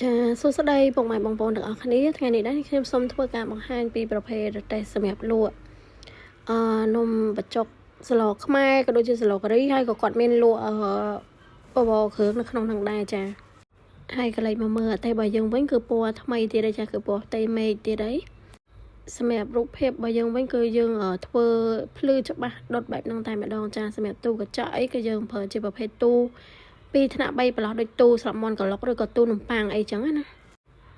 ចាសួស្តីពុកម៉ែបងប្អូនទាំងអស់គ្នាថ្ងៃនេះដែរខ្ញុំសូមធ្វើការបង្ហាញពីប្រភេទរទេះសម្រាប់លក់នំបញ្ចុកស្លខ្មែរក៏ដូចជាស្លការីហើយក៏គាត់មានលក់បបរគ្រឿងនៅក្នុងហ្នឹងដែរចាហើយក៏លេចមកមើលអតេរបស់យើងវិញគឺពណ៌ថ្មីទៀតដែរចាគឺពណ៌ផ្ទៃមេឃទៀតដែរសម្រាប់រូបភាពរបស់យើងវិញគឺយើងធ្វើភ្លឺច្បាស់ដុតបែបហ្នឹងតែម្ដងចាសម្រាប់ទូកញ្ចក់អីក៏យើងប្រើជាប្រភេទទូ2ថ្នាក់3ប្រឡោះដូចទូស្លាប់មន់ក្លុកឬក៏ទូនំប៉័ងអីចឹងណា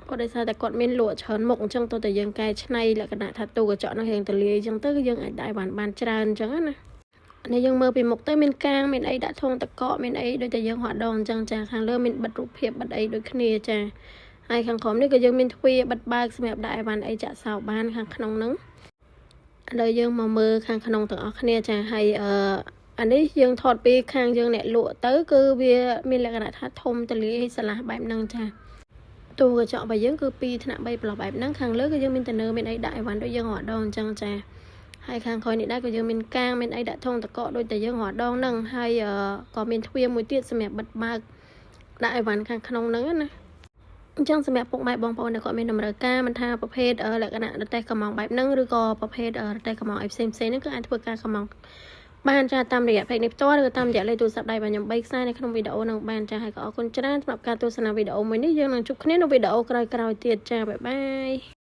គាត់ដោយសារតែគាត់មានលក់ច្រើនមុខអញ្ចឹងតើតែយើងកែច្នៃលក្ខណៈថាទូកញ្ចក់នោះរៀងទលាយអញ្ចឹងទៅគឺយើងអាចដាក់បានច្រើនអញ្ចឹងណានេះយើងមើលពីមុខទៅមានកាងមានអីដាក់ធុងតកកមានអីដូចតែយើងហត់ដងអញ្ចឹងចាខាងលើមានបិទរូបភាពបិទអីដូចគ្នាចាហើយខាងក្រោមនេះក៏យើងមានទ្វារបិទបើកសម្រាប់ដាក់អីបានអីចាក់សោបានខាងក្នុងហ្នឹងឥឡូវយើងមកមើលខាងក្នុងទាំងអស់គ្នាចាហើយអានេះយើងថតពីខាងយើងអ្នកលក់ទៅគឺវាមានលក្ខណៈថាធំទលាយស្លាស់បែបហ្នឹងចាទូកញ្ចក់របស់យើងគឺ2ថ្នាក់3ប្លោះបែបហ្នឹងខាងលើគឺយើងមានតនើមានអីដាក់អីវ៉ាន់ដូចយើងរត់ដងអញ្ចឹងចាហើយខាងក្រោយនេះដែរក៏យើងមានកាងមានអីដាក់ធុងតកកដូចតែយើងរត់ដងហ្នឹងហើយក៏មានទ្វារមួយទៀតសម្រាប់បិទបើកដាក់អីវ៉ាន់ខាងក្នុងហ្នឹងណាអញ្ចឹងសម្រាប់ពុកម៉ែបងប្អូនដែលគាត់មានតម្រូវការមិនថាប្រភេទលក្ខណៈរទេះកំងបែបហ្នឹងឬក៏ប្រភេទរទេះកំងអីផ្សេងហ្នឹងគឺអាចធ្វើការកំងបានចាតាមរយៈเพจនេះផ្ទាល់ឬតាមរយៈលេខទូរស័ព្ទដៃរបស់ខ្ញុំ3ខ្សែនៅក្នុងវីដេអូនឹងបានចាហើយក៏អរគុណច្រើនសម្រាប់ការទស្សនាវីដេអូមួយនេះយើងនឹងជួបគ្នានៅវីដេអូក្រោយៗទៀតចាបាយបាយ